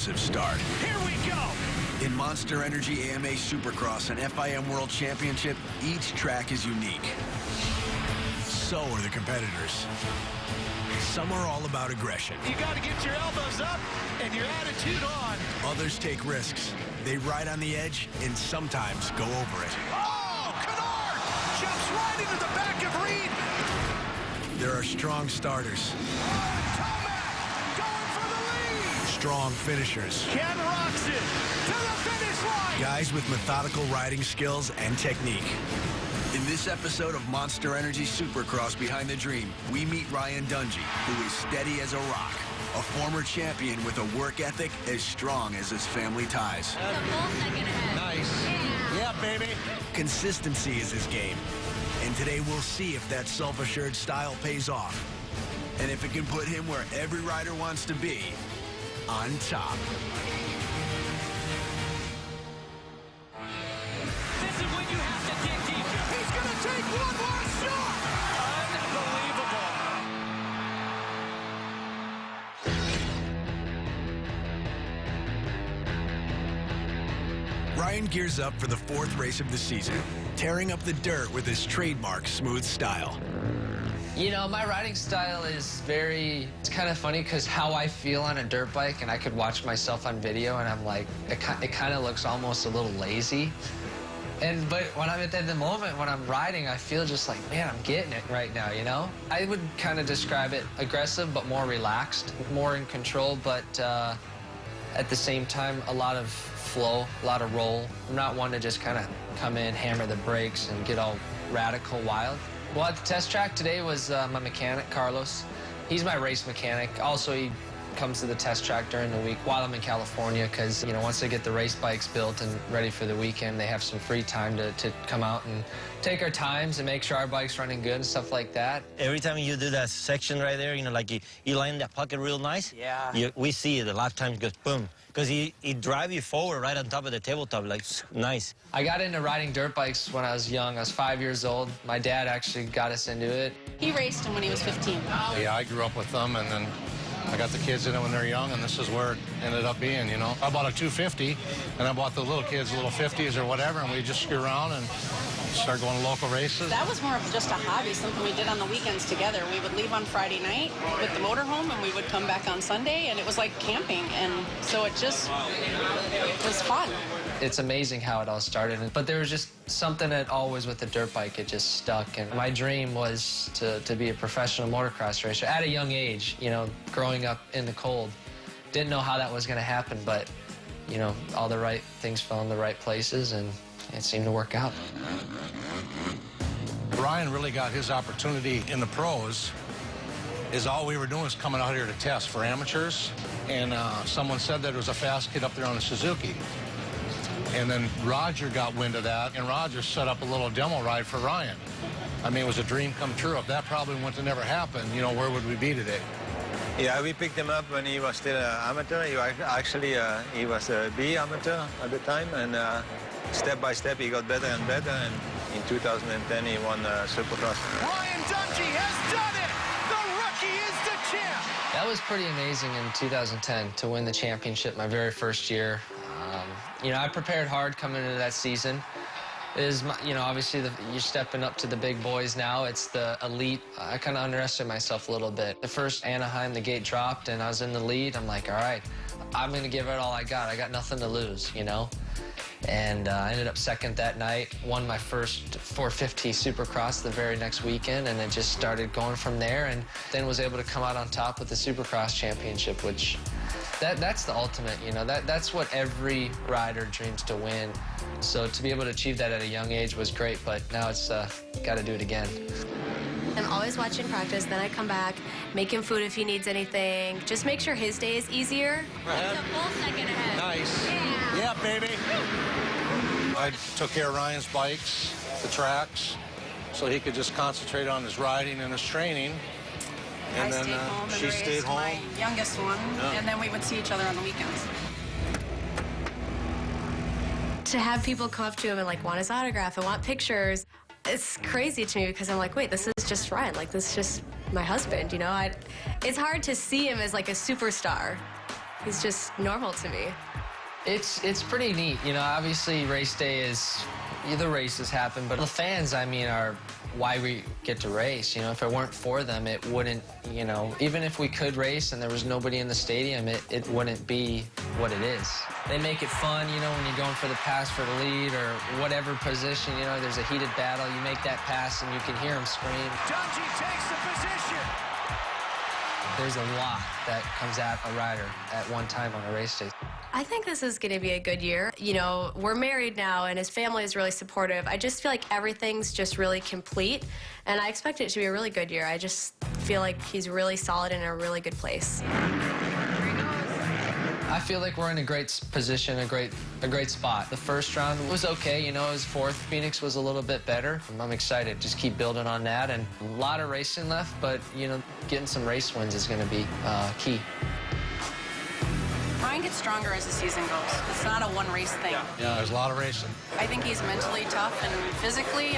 explosive start. Here we go! In Monster Energy AMA Supercross and FIM World Championship, each track is unique. So are the competitors. Some are all about aggression. You got to get your elbows up and your attitude on. Others take risks. They ride on the edge and sometimes go over it. Oh, Kennard jumps right into the back of Reed. There are strong starters. Tomac going for the lead. Strong finishers. Ken rocks it to the finish line. Guys with methodical riding skills and technique. In this episode of Monster Energy Supercross Behind the Dream, we meet Ryan Dungey, who is steady as a rock, a former champion with a work ethic as strong as his family ties. A full second ahead. Nice. Yeah, baby. Consistency is his game, and today we'll see if that self-assured style pays off, and if it can put him where every rider wants to be, on top. This is when you have to dig deep. He's going to take one more shot. Unbelievable. Ryan gears up for the fourth race of the season, tearing up the dirt with his trademark smooth style. You know, my riding style is it's kind of funny because how I feel on a dirt bike, and I could watch myself on video and I'm like, it kind of looks almost a little lazy. But when I'm at the moment, when I'm riding, I feel just like, man, I'm getting it right now, you know? I would kind of describe it aggressive, but more relaxed, more in control, but at the same time, a lot of flow, a lot of roll. I'm not one to just kind of come in, hammer the brakes, and get all radical wild. Well, at the test track today was my mechanic, Carlos. He's my race mechanic. Also, he comes to the test track during the week while I'm in California because, you know, once they get the race bikes built and ready for the weekend, they have some free time to come out and take our times and make sure our bike's running good and stuff like that. Every time you do that section right there, you know, like you line that pocket real nice. Yeah. We see it. The lap time goes boom. Because he drive you forward right on top of the tabletop, like, nice. I got into riding dirt bikes when I was young. I was 5 years old. My dad actually got us into it. He raced him when he was 15. Yeah, I grew up with them, and then I got the kids in it when they're young, and this is where it ended up being, you know. I bought a 250, and I bought the little kids little 50s or whatever, and we just screw around and start going to local races. That was more of just a hobby, something we did on the weekends together. We would leave on Friday night with the motorhome, and we would come back on Sunday, and it was like camping, and so it was fun. It's amazing how it all started, but there was just something that always with the dirt bike, it just stuck. And my dream was to be a professional motocross racer at a young age, you know, growing up in the cold. Didn't know how that was going to happen, but, you know, all the right things fell in the right places, and it seemed to work out. Ryan really got his opportunity in the pros. All we were doing was coming out here to test for amateurs, and someone said that there was a fast kid up there on the Suzuki. And then Roger got wind of that, and Roger set up a little demo ride for Ryan. I mean, it was a dream come true. If that probably wouldn't have never happened, you know, where would we be today? Yeah, we picked him up when he was still an amateur. He was a B amateur at the time, and step by step he got better and better, and in 2010 he won Supercross. Ryan Dungey has done it! The rookie is the champ! That was pretty amazing in 2010 to win the championship my very first year. You know, I prepared hard coming into that season. You know, obviously you're stepping up to the big boys now. It's the elite. I kind of underestimated myself a little bit. The first Anaheim, the gate dropped, and I was in the lead. I'm like, all right, I'm going to give it all I got. I got nothing to lose, you know? And I ended up second that night, won my first 450 Supercross the very next weekend, and it just started going from there, and then was able to come out on top with the Supercross championship, which that's the ultimate, you know, that's what every rider dreams to win. So to be able to achieve that at a young age was great, but now it's got to do it again. I'm always watching practice, then I come back, make him food if he needs anything, just make sure his day is easier. It's a full second ahead. Nice. Yeah, baby. I took care of Ryan's bikes, the tracks, so he could just concentrate on his riding and his training. And then she stayed home. My youngest one, and then we would see each other on the weekends. To have people come up to him and like want his autograph and want pictures, it's crazy to me because I'm like, wait, this is just Ryan. Like, this is just my husband, you know? It's hard to see him as like a superstar He's just normal to me. It's pretty neat. You know, obviously race day is, the races happen, but the fans, I mean, are why we get to race. You know, if it weren't for them, it wouldn't, you know, even if we could race and there was nobody in the stadium, it wouldn't be what it is. They make it fun, you know, when you're going for the pass for the lead or whatever position, you know, there's a heated battle, you make that pass and you can hear them scream. Dungey takes the position. There's a lot that comes at a rider at one time on a race day. I think this is going to be a good year. You know, we're married now, and his family is really supportive. I just feel like everything's just really complete, and I expect it to be a really good year. I just feel like he's really solid and in a really good place. I feel like we're in a great position, a great spot. The first round was okay, you know, it was fourth. Phoenix was a little bit better. I'm excited, just keep building on that, and a lot of racing left, but, you know, getting some race wins is going to be key. Ryan gets stronger as the season goes. It's not a one race thing. Yeah, there's a lot of racing. I think he's mentally tough, and physically,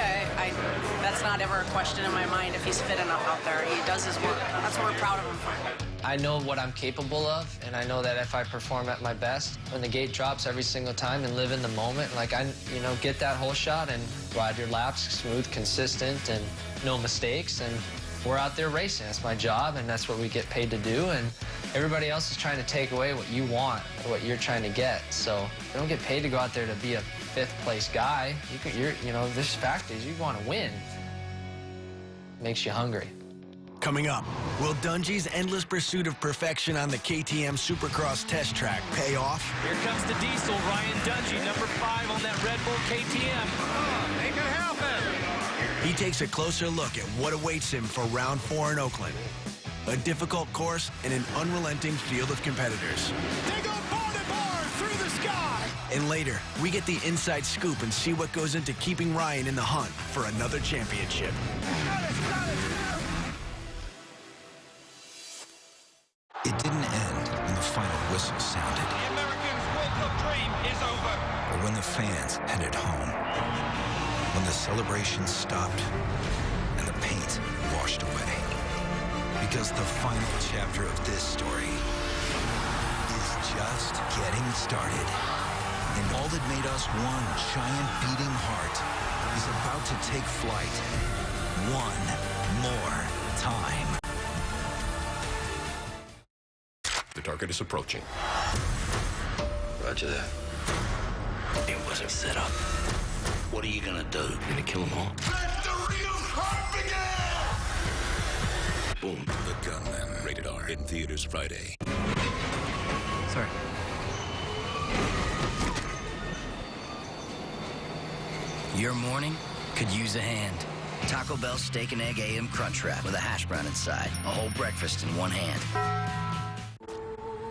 that's not ever a question in my mind if he's fit enough out there. He does his work. That's what we're proud of him for. I know what I'm capable of, and I know that if I perform at my best, when the gate drops every single time and live in the moment, like you know, get that whole shot and ride your laps smooth, consistent, and no mistakes, and we're out there racing. That's my job, and that's what we get paid to do, and everybody else is trying to take away what you want, what you're trying to get. So you don't get paid to go out there to be a fifth place guy. You know, there's factors. You want to win. Makes you hungry. Coming up, will Dungey's endless pursuit of perfection on the KTM Supercross test track pay off? Here comes the diesel, Ryan Dungey, number 5 on that Red Bull KTM. Make it happen. He takes a closer look at what awaits him for round 4 in Oakland. A difficult course and an unrelenting field of competitors. They go bar to bar through the sky. And later, we get the inside scoop and see what goes into keeping Ryan in the hunt for another championship. It didn't end when the final whistle sounded. The Americans' World Cup dream is over. Or when the fans headed home. When the celebrations stopped and the paint washed away. Because the final chapter of this story is just getting started. And all that made us one giant beating heart is about to take flight one more time. The target is approaching. Roger that. It wasn't set up. What are you gonna do? You gonna kill them all? Let the real hunt begin! Boom. The Gunman. Rated R. In theaters Friday. Sorry. Your morning could use a hand. Taco Bell Steak and Egg AM Crunch Wrap with a hash brown inside. A whole breakfast in one hand.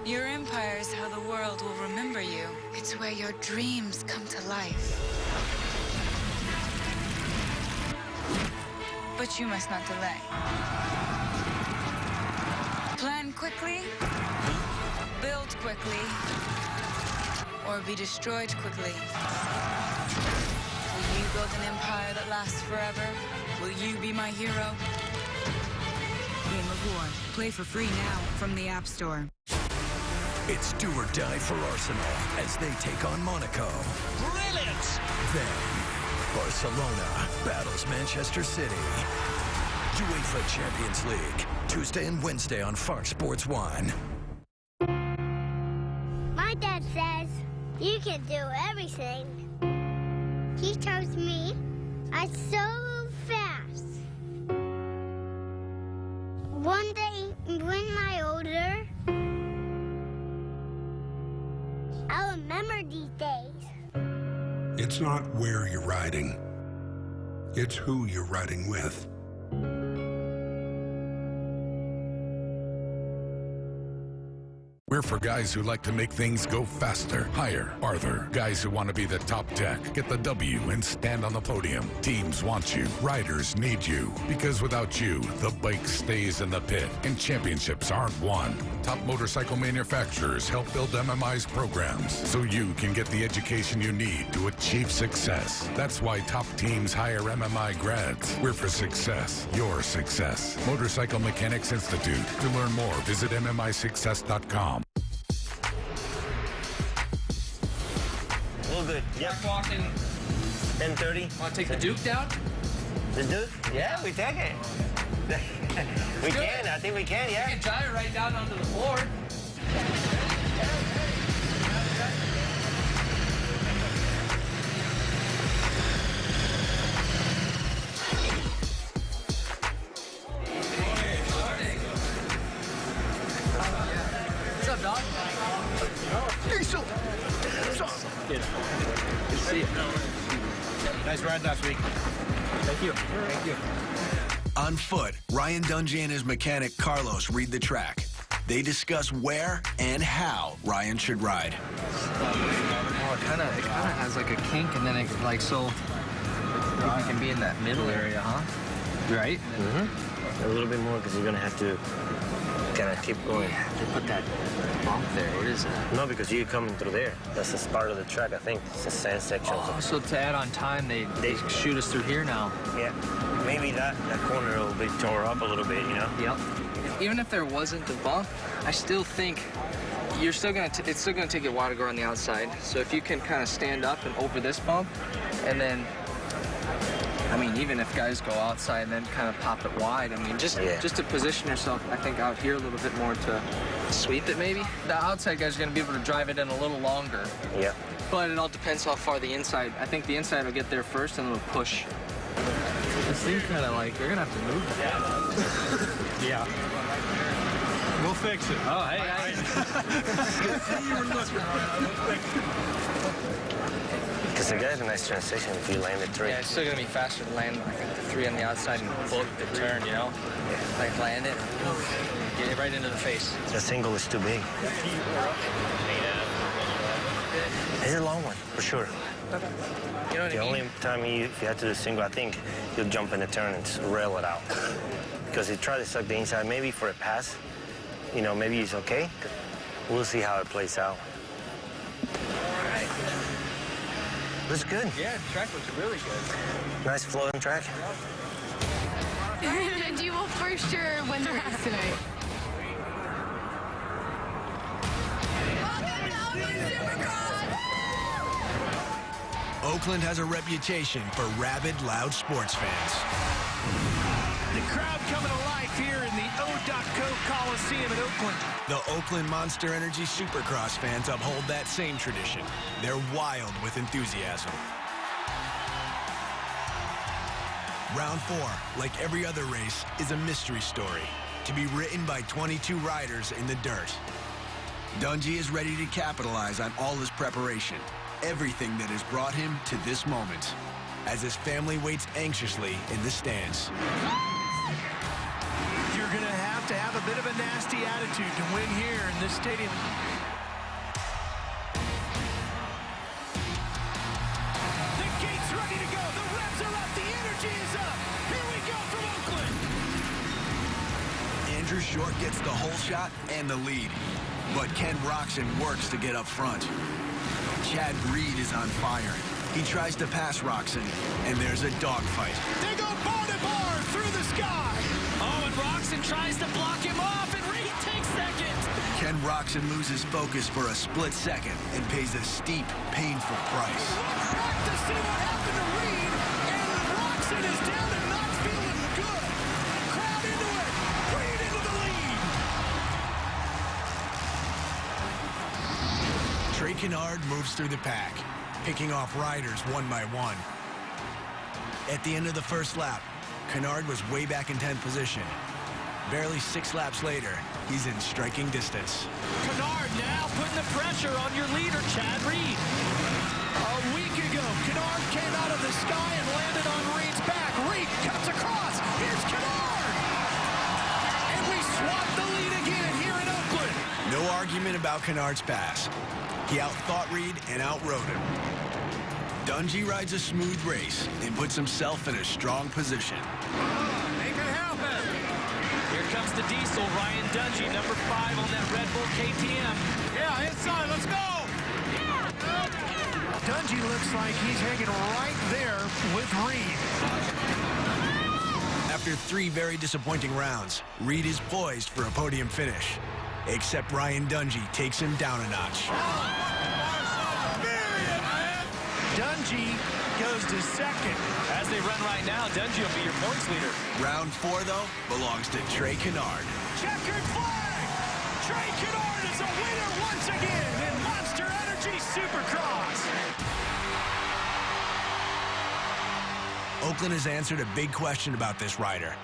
Your empire is how the world will remember you. It's where your dreams come to life. But you must not delay. Plan quickly, build quickly, or be destroyed quickly. Will you build an empire that lasts forever? Will you be my hero? Game of War. Play for free now from the App Store. It's do or die for Arsenal as they take on Monaco. Brilliant! Then, Barcelona battles Manchester City. UEFA Champions League, Tuesday and Wednesday on Fox Sports 1. My dad says you can do everything. He tells me I'm so fast. One day, when I'm older, I'll remember these days. It's not where you're riding. It's who you're riding with. We're for guys who like to make things go faster, higher, farther. Guys who want to be the top tech, get the W, and stand on the podium. Teams want you. Riders need you. Because without you, the bike stays in the pit, and championships aren't won. Top motorcycle manufacturers help build MMI's programs so you can get the education you need to achieve success. That's why top teams hire MMI grads. We're for success, your success. Motorcycle Mechanics Institute. To learn more, visit mmisuccess.com. good. Yep. Walking. 10:30. Want to take the Duke down? The Duke? Yeah, we take it. We can. I think we can, yeah. We can drive it right down onto the floor. What's up, dog? Diesel! Good to see you. Nice ride last week. Thank you. Thank you. On foot, Ryan Dungey and his mechanic Carlos read the track. They discuss where and how Ryan should ride. Oh, it kind of has like a kink, and then it like so. You can be in that middle area, huh? Right. A little bit more because you're gonna have to kind of keep going. They put that bump there. What is that? No, because you're coming through there. That's the start of the track, I think. It's the sand section. Oh, so to add on time, they shoot us through here now. Yeah. Maybe that corner will be tore up a little bit, you know? Yep. Even if there wasn't a bump, I still think it's still gonna take a while to go on the outside. So if you can kind of stand up and over this bump, and then, I mean, even if guys go outside and then kind of pop it wide, I mean, just to position yourself, I think out here a little bit more to sweep it maybe. The outside guys are gonna be able to drive it in a little longer. Yeah. But it all depends how far the inside. I think the inside will get there first and it'll push. This thing's kind of like, you're gonna have to move that. Yeah. We'll fix it. Oh, hey. Because the guy has a nice transition if you land it 3. Yeah, it's still gonna be faster to land like the 3 on the outside and book the turn, you know? Like land it, get it right into the face. The single is too big. It's a long one, for sure. You know what The I mean? only time if you had to do a single, I think you'll jump in the turn and rail it out. Because you try to suck the inside, maybe for a pass, you know, maybe it's okay. We'll see how it plays out. All right. Looks good. Yeah, the track looks really good. Nice flowing track. And you will for sure win the race tonight. Oakland has a reputation for rabid, loud sports fans. The crowd coming to life here in the O.Co Coliseum in Oakland. The Oakland Monster Energy Supercross fans uphold that same tradition. They're wild with enthusiasm. Round 4, like every other race, is a mystery story to be written by 22 riders in the dirt. Dungey is ready to capitalize on all his preparation, everything that has brought him to this moment, as his family waits anxiously in the stands. You're going to have a bit of a nasty attitude to win here in this stadium. The gate's ready to go. The revs are up. The energy is up. Here we go from Oakland. Andrew Short gets the whole shot and the lead, but Ken Roxon works to get up front. Chad Reed is on fire. He tries to pass Roxon, and there's a dogfight. They go bar to bar through the sky. Oh, and Roxon tries to block him off, and Reed takes second. Ken Roxon loses focus for a split second and pays a steep, painful price. Look back to see what happened to Reed, and Roxon is down and not feeling good. Crowd into it. Reed into the lead. Trey Kennard moves through the pack, picking off riders one by one. At the end of the first lap, Kennard was way back in 10th position. Barely 6 laps later, he's in striking distance. Kennard now putting the pressure on your leader, Chad Reed. A week ago, Kennard came out of the sky and landed on Reed's back. Reed cuts across. Here's Kennard. And we swap the lead again here in Oakland. No argument about Kennard's pass. He outthought Reed and outrode him. Dungey rides a smooth race and puts himself in a strong position. Make it happen. Here comes the diesel, Ryan Dungey, number 5 on that Red Bull KTM. Yeah, inside, let's go. Dungey looks like he's hanging right there with Reed. After 3 very disappointing rounds, Reed is poised for a podium finish. Except Ryan Dungey takes him down a notch. Dungey goes to second. As they run right now, Dungey will be your points leader. Round 4, though, belongs to Trey Kennard. Checkered flag! Trey Kennard is a winner once again in Monster Energy Supercross. Oakland has answered a big question about this rider.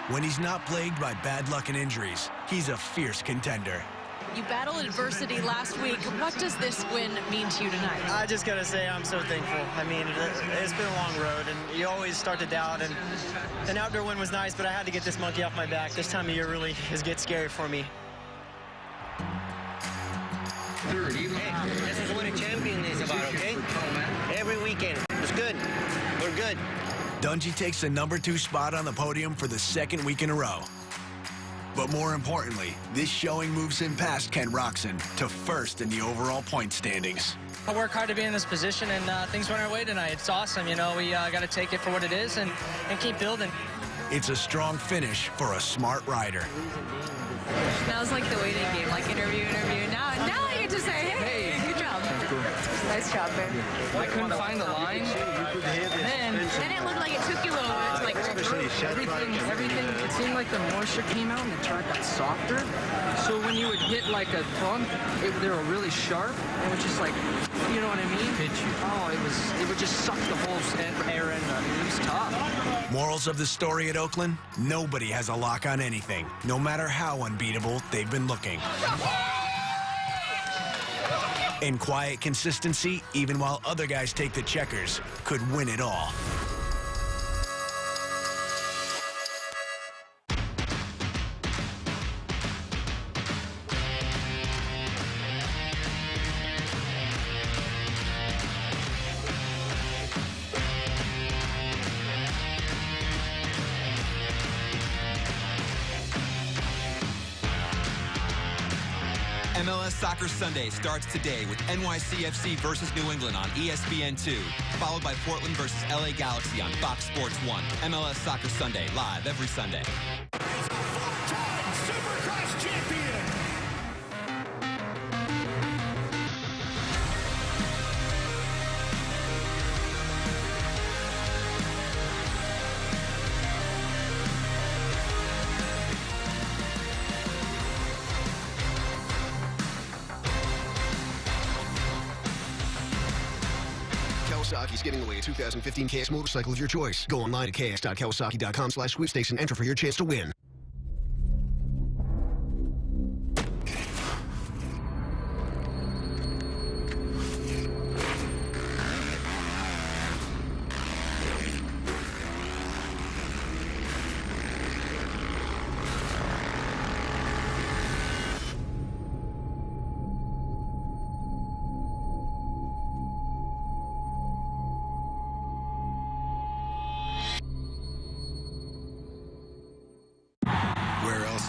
When he's not plagued by bad luck and injuries, he's a fierce contender. You battled adversity last week. What does this win mean to you tonight? I just got to say I'm so thankful. I mean, it's been a long road, and you always start to doubt, and an outdoor win was nice, but I had to get this monkey off my back. This time of year really gets scary for me. Hey, this is what a champion is about, okay? Every weekend. It's good. We're good. Dungey takes the number 2 spot on the podium for the 2nd week in a row. But more importantly, this showing moves him past Ken Roxon to 1st in the overall point standings. I work hard to be in this position, and things went our way tonight. It's awesome. You know, we got to take it for what it is and keep building. It's a strong finish for a smart rider. That was like the waiting game, like interview. Now I get to say, hey, good job. Nice job, man. I couldn't find the line. Then it looked like it took you a little bit to like Everything, it seemed like the moisture came out and the track got softer. So when you would hit like a bump, they were really sharp. It was just like, you know what I mean? Hit you. Oh, it would just suck the whole air in. It was tough. Morals of the story at Oakland, nobody has a lock on anything, no matter how unbeatable they've been looking. And quiet consistency, even while other guys take the checkers, could win it all. MLS Soccer Sunday starts today with NYCFC versus New England on ESPN2, followed by Portland versus LA Galaxy on Fox Sports 1. MLS Soccer Sunday, live every Sunday. He's a four-time Supercross champion. Kawasaki's giving away a 2015 KS motorcycle of your choice. Go online at ks.kawasaki.com/sweepstakes and enter for your chance to win.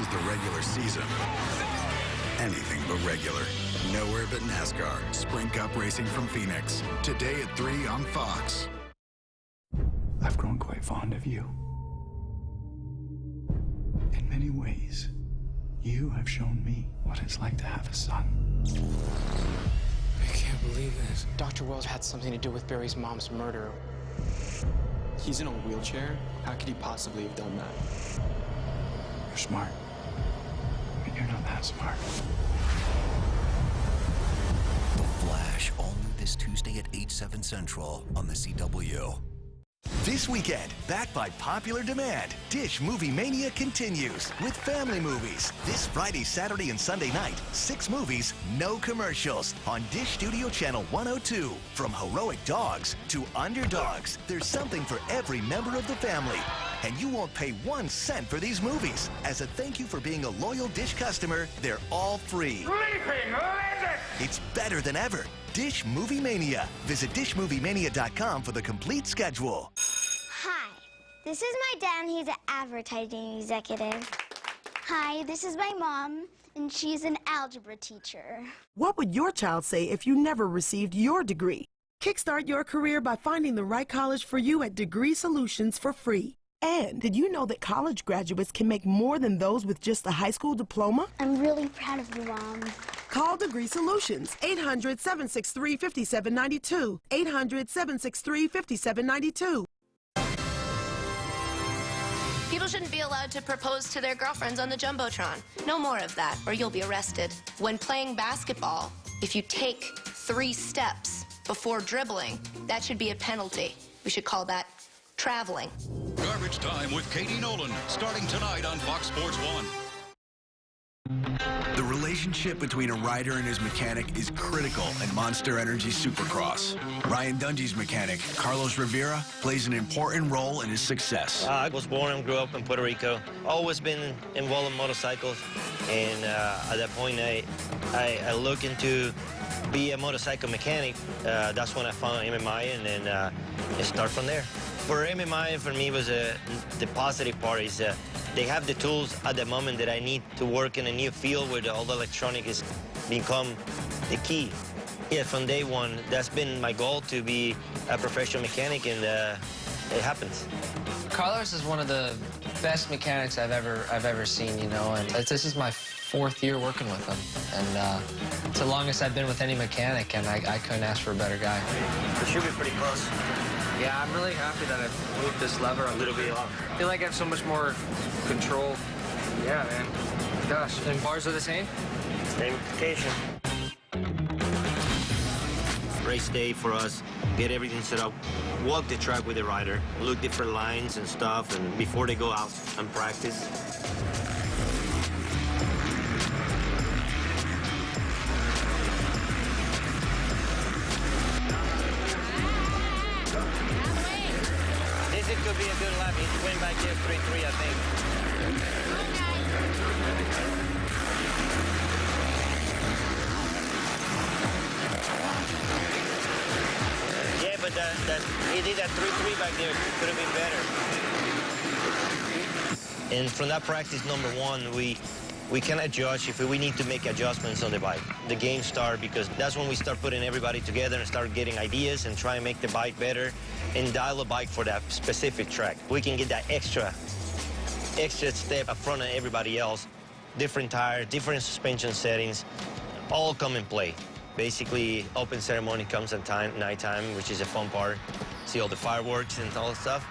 Is the regular season anything but regular. Nowhere but NASCAR. Sprint Cup racing from Phoenix. Today at 3 on Fox. I've grown quite fond of you. In many ways, you have shown me what it's like to have a son. I can't believe this. Dr. Wells had something to do with Barry's mom's murder. He's in a wheelchair. How could he possibly have done that? You're smart. But you're not that smart. The Flash, all new this Tuesday at 8/7 Central on the CW. This weekend, backed by popular demand, Dish Movie Mania continues with family movies. This Friday, Saturday, and Sunday night, 6 movies, no commercials on Dish Studio Channel 102. From heroic dogs to underdogs, there's something for every member of the family. And you won't pay 1 cent for these movies. As a thank you for being a loyal Dish customer, they're all free. Leaping legend! It's better than ever. Dish Movie Mania. Visit dishmoviemania.com for the complete schedule. Hi, this is my dad, and he's an advertising executive. Hi, this is my mom, and she's an algebra teacher. What would your child say if you never received your degree? Kickstart your career by finding the right college for you at Degree Solutions for free. And did you know that college graduates can make more than those with just a high school diploma? I'm really proud of you, Mom. Call Degree Solutions, 800-763-5792, 800-763-5792. People shouldn't be allowed to propose to their girlfriends on the Jumbotron. No more of that, or you'll be arrested. When playing basketball, if you take 3 steps before dribbling, that should be a penalty. We should call that traveling. Garbage Time with Katie Nolan, starting tonight on Fox Sports 1. The relationship between a rider and his mechanic is critical in Monster Energy Supercross. Ryan Dungey's mechanic, Carlos Rivera, plays an important role in his success. I was born and grew up in Puerto Rico. Always been involved in motorcycles, and at that point I look into be a motorcycle mechanic. That's when I found MMI, and then start from there. For MMI, for me, was the positive part is they have the tools at the moment that I need to work in a new field where all the electronic is become the key. Yeah, from day one, that's been my goal, to be a professional mechanic, and it happens. Carlos is one of the best mechanics I've ever seen, you know, and this is my 4th year working with him, and it's the longest I've been with any mechanic, and I couldn't ask for a better guy. It should be pretty close. Yeah, I'm really happy that I've moved this lever a little bit. I feel like I have so much more control. Yeah, man. Gosh, and bars are the same? Same application. Race day for us, get everything set up, walk the track with the rider, look different lines and stuff, and before they go out and practice. This could be a good lap. He's going back here 3-3, I think. Yeah, but he did that 3-3 back there. Could have been better. And from that practice number 1, we can adjust if we need to make adjustments on the bike. The game starts because that's when we start putting everybody together and start getting ideas and try and make the bike better and dial a bike for that specific track. We can get that extra step up front of everybody else. Different tires, different suspension settings, all come in play. Basically, open ceremony comes at nighttime, which is a fun part. See all the fireworks and all that stuff.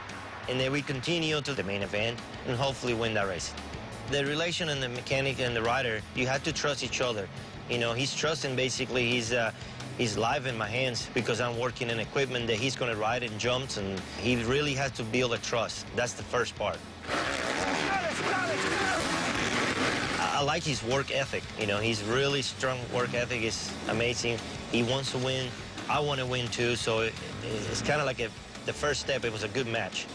And then we continue to the main event and hopefully win that race. The relation in the mechanic and the rider, you have to trust each other. You know, he's trusting basically he's live in my hands because I'm working in equipment that he's gonna ride in jumps, and he really has to build a trust. That's the first part. I like his work ethic. You know, he's really strong work ethic is amazing. He wants to win. I want to win too, so it's kind of like the first step. It was a good match.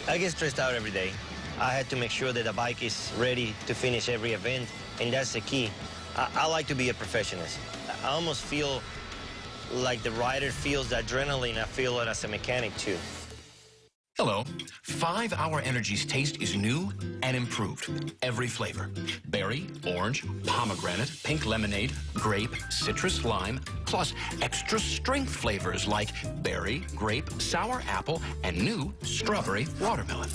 I get stressed out every day. I had to make sure that the bike is ready to finish every event, and that's the key. I like to be a perfectionist. I almost feel like the rider feels the adrenaline. I feel it as a mechanic too. Hello. 5 Hour Energy's taste is new and improved. Every flavor. Berry, orange, pomegranate, pink lemonade, grape, citrus lime, plus extra strength flavors like berry, grape, sour apple, and new strawberry watermelon.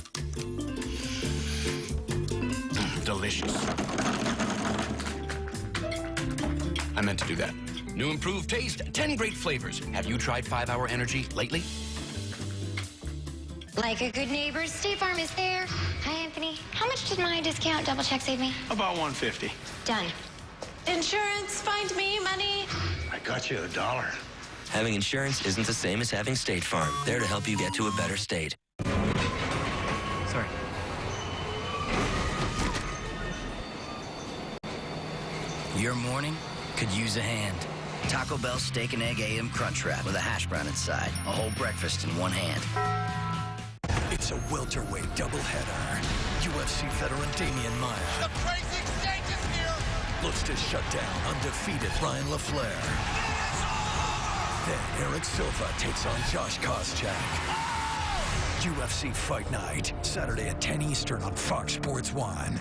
Delicious. I meant to do that. New improved taste, 10 great flavors. Have you tried 5 Hour Energy lately? Like a good neighbor, State Farm is there. Hi, Anthony. How much did my discount double check save me? About $150. Done. Insurance, find me money. I got you $1. Having insurance isn't the same as having State Farm. There to help you get to a better state. Sorry. Your morning could use a hand. Taco Bell Steak and Egg AM Crunch Wrap with a hash brown inside. A whole breakfast in one hand. It's a welterweight doubleheader. UFC veteran Damian Maia. The crazy exchange is here. Looks to shut down undefeated Ryan LaFleur. Then Eric Silva takes on Josh Koscheck. UFC Fight Night, Saturday at 10 Eastern on Fox Sports 1.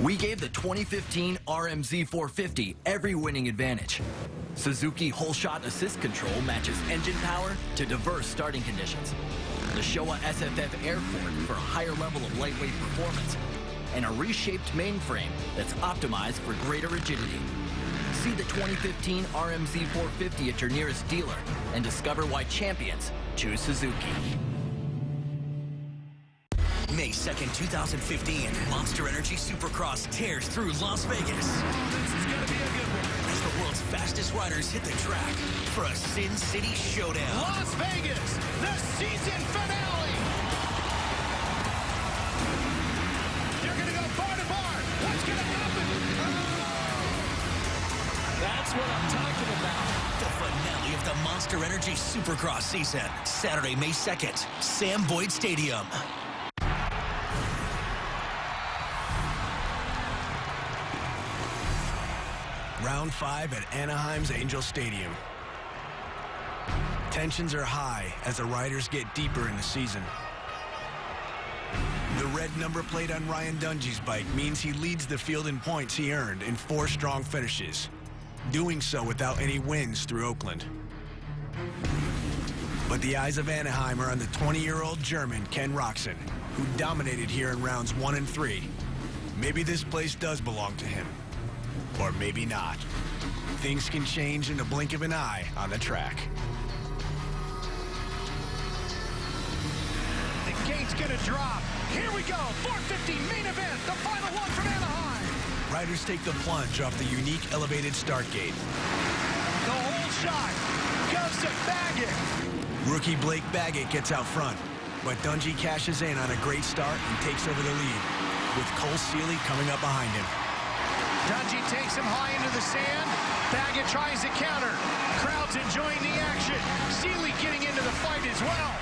We gave the 2015 RMZ 450 every winning advantage. Suzuki whole shot assist control matches engine power to diverse starting conditions. the Showa SFF Airport for a higher level of lightweight performance, and a reshaped mainframe that's optimized for greater rigidity. See the 2015 RMZ 450 at your nearest dealer and discover why champions choose Suzuki. May 2nd, 2015, Monster Energy Supercross tears through Las Vegas. This is going to be a good one. As the world's fastest riders hit the track for a Sin City showdown. Las Vegas, the season finale. They're going to go bar to bar. What's going to happen? That's what I'm talking about. The finale of the Monster Energy Supercross season. Saturday, May 2nd, Sam Boyd Stadium. Round 5 at Anaheim's Angel Stadium. Tensions are high as the riders get deeper in the season. The red number plate on Ryan Dungey's bike means he leads the field in points he earned in 4 strong finishes, doing so without any wins through Oakland. But the eyes of Anaheim are on the 20-year-old German Ken Roczen, who dominated here in rounds 1 and 3. Maybe this place does belong to him. Or maybe not. Things can change in the blink of an eye on the track. The gate's gonna drop. Here we go, 450 main event, the final one from Anaheim. Riders take the plunge off the unique elevated start gate. The whole shot goes to Baggett. Rookie Blake Baggett gets out front, but Dungey cashes in on a great start and takes over the lead, with Cole Seeley coming up behind him. Dungey takes him high into the sand. Baggett tries to counter. Crowd's enjoying the action. Seeley getting into the fight as well.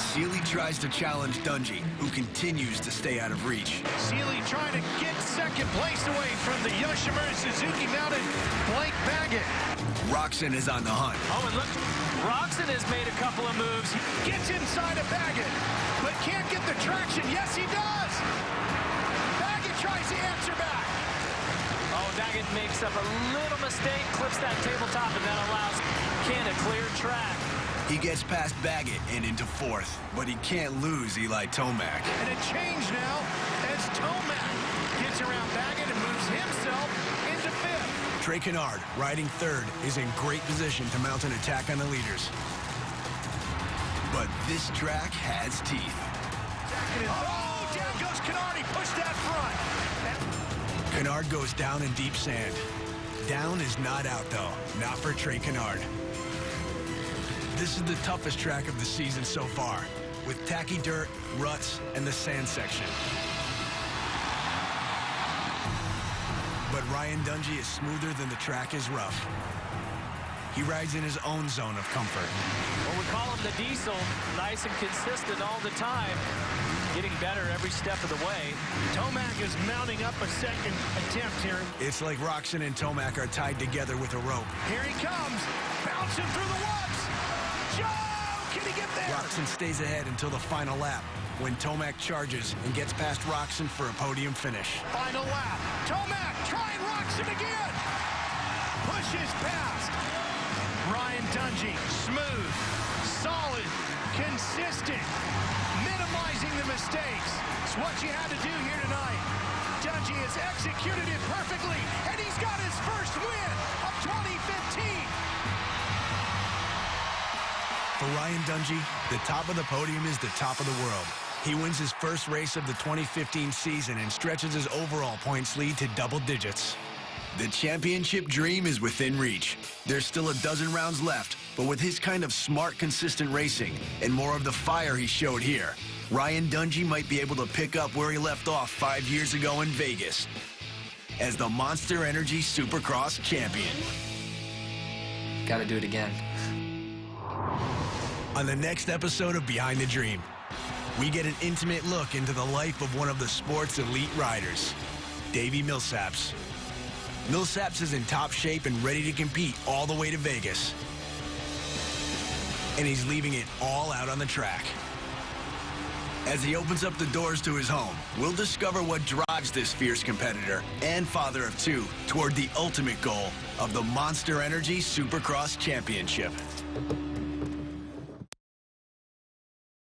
Seeley tries to challenge Dungey, who continues to stay out of reach. Seeley trying to get second place away from the Yoshimura Suzuki mounted Blake Baggett. Roczen is on the hunt. Oh, and look, Roczen has made a couple of moves. Gets inside of Baggett, but can't get the traction. Yes, he does. Tries to answer back. Oh, Baggett makes up a little mistake, clips that tabletop, and that allows Ken a clear track. He gets past Baggett and into 4th, but he can't lose Eli Tomac. And a change now as Tomac gets around Baggett and moves himself into 5th. Trey Canard, riding 3rd, is in great position to mount an attack on the leaders. But this track has teeth. Oh, down goes Canard. He pushed that front. Canard goes down in deep sand. Down is not out, though. Not for Trey Canard. This is the toughest track of the season so far, with tacky dirt, ruts, and the sand section. But Ryan Dungey is smoother than the track is rough. He rides in his own zone of comfort. Well, we call him the Diesel, nice and consistent all the time, getting better every step of the way. Tomac is mounting up a second attempt here. It's like Roczen and Tomac are tied together with a rope. Here he comes, bouncing through the whoops. Joe, can he get there? Roczen stays ahead until the final lap, when Tomac charges and gets past Roczen for a podium finish. Final lap. Tomac trying Roczen again. Pushes past. Ryan Dungey, smooth, solid, consistent, minimizing the mistakes. It's what you had to do here tonight. Dungey has executed it perfectly, and he's got his first win of 2015. For Ryan Dungey, the top of the podium is the top of the world. He wins his first race of the 2015 season and stretches his overall points lead to double digits. The championship dream is within reach. There's still a dozen rounds left, but with his kind of smart, consistent racing and more of the fire he showed here, Ryan Dungey might be able to pick up where he left off 5 years ago in Vegas as the Monster Energy Supercross champion. Gotta do it again. On the next episode of Behind the Dream, we get an intimate look into the life of one of the sport's elite riders, Davi Millsaps. Millsaps is in top shape and ready to compete all the way to Vegas. And he's leaving it all out on the track. As he opens up the doors to his home, we'll discover what drives this fierce competitor and father of 2 toward the ultimate goal of the Monster Energy Supercross Championship.